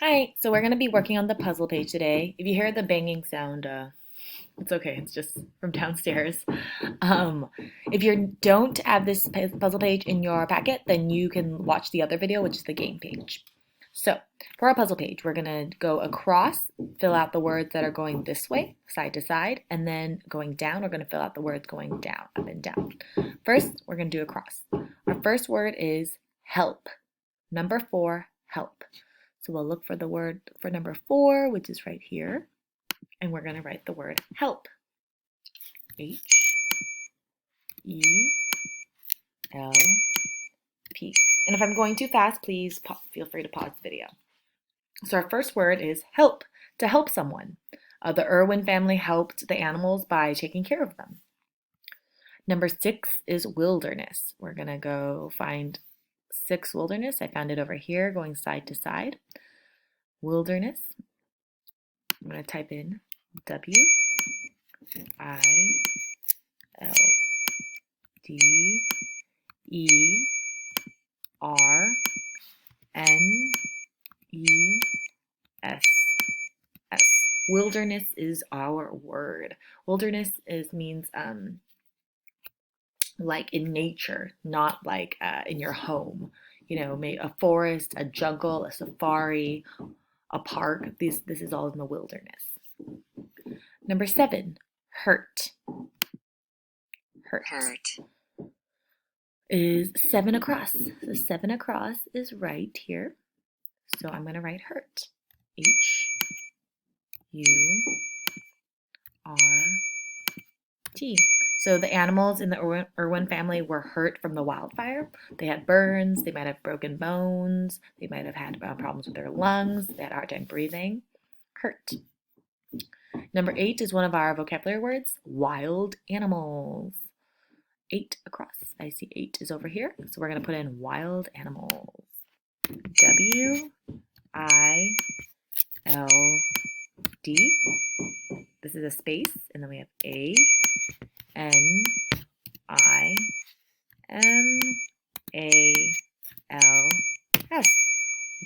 Hi, so we're going to be working on the puzzle page today. If you hear the banging sound, it's okay, it's just from downstairs. Um, if you don't have this puzzle page in your packet, then you can watch the other video, which is the game page. So, for our puzzle page, we're going to go across, fill out the words that are going this way, side to side, and then going down, we're going to fill out the words going down, up and down. First, we're going to do across. Our first word is help. Number 4, help. So we'll look for the word for number 4, which is right here, and we're going to write the word help. H E L P. And if I'm going too fast, please feel free to pause the video. So our first word is help, to help someone. The Irwin family helped the animals by taking care of them. Number 6 is wilderness. We're going to go find 6 wilderness. I found it over here going side to side. Wilderness. I'm going to type in W I L D E R N E S S. Wilderness is our word. Wilderness means like in nature, not like in your home. You know, a forest, a jungle, a safari, a park. This is all in the wilderness. Number 7, hurt. Hurt is 7 across. So 7 across is right here. So I'm going to write hurt. H U R T. So the animals in the Irwin family were hurt from the wildfire. They had burns, they might have broken bones, they might have had problems with their lungs, they had a hard time breathing. Hurt. Number 8 is one of our vocabulary words, wild animals. 8 across. I see 8 is over here, so we're going to put in wild animals. W I L D. This is a space, and then we have A N I M A L S.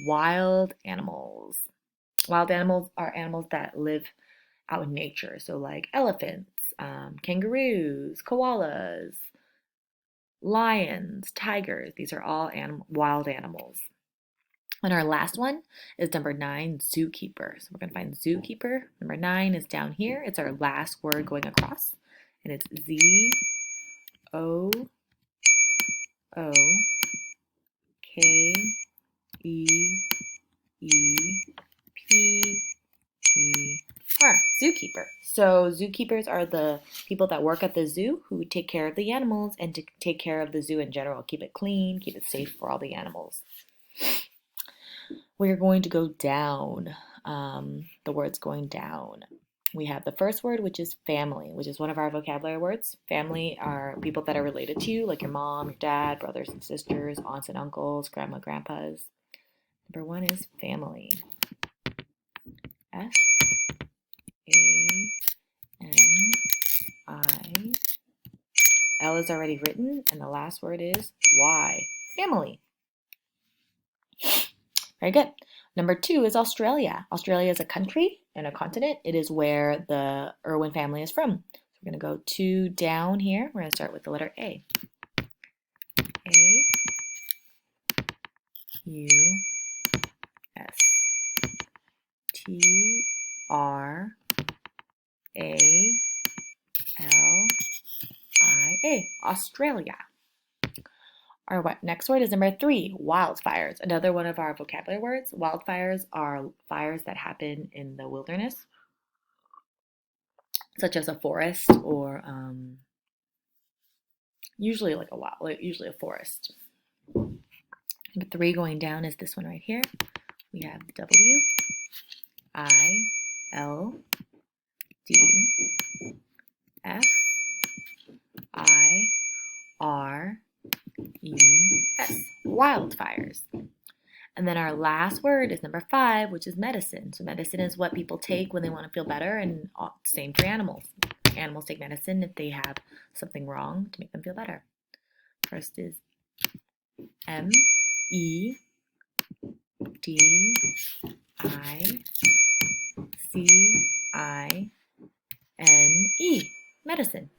Wild animals. Wild animals are animals that live out in nature, so like elephants, kangaroos, koalas, lions, tigers. These are all wild animals. And our last one is number 9, zookeeper. So we're going to find zookeeper. Number 9 is down here. It's our last word going across. And it's Z O O K E E P E R. Zookeeper. So zookeepers are the people that work at the zoo who take care of the animals and to take care of the zoo in general. Keep it clean, keep it safe for all the animals. We're going to go down. The word's going down. We have the first word, which is family, which is one of our vocabulary words. Family are people that are related to you, like your mom, your dad, brothers and sisters, aunts and uncles, grandma, grandpas. Number 1 is family. F A M I. L is already written, and the last word is Y. Family. Very good. Number 2 is Australia. Australia is a country and a continent. It is where the Irwin family is from. So we're going to go 2 down here. We're going to start with the letter A. A U S T R A L I A. Australia. Our next word is number 3, wildfires. Another one of our vocabulary words. Wildfires are fires that happen in the wilderness, such as a forest or usually usually a forest. Number 3 going down is this one right here. We have W I L D F I R E S. Wildfires. And then our last word is number 5, which is medicine. So medicine is what people take when they want to feel better, and same for animals. Animals take medicine if they have something wrong to make them feel better. First is M E D I C-I-N-E, medicine.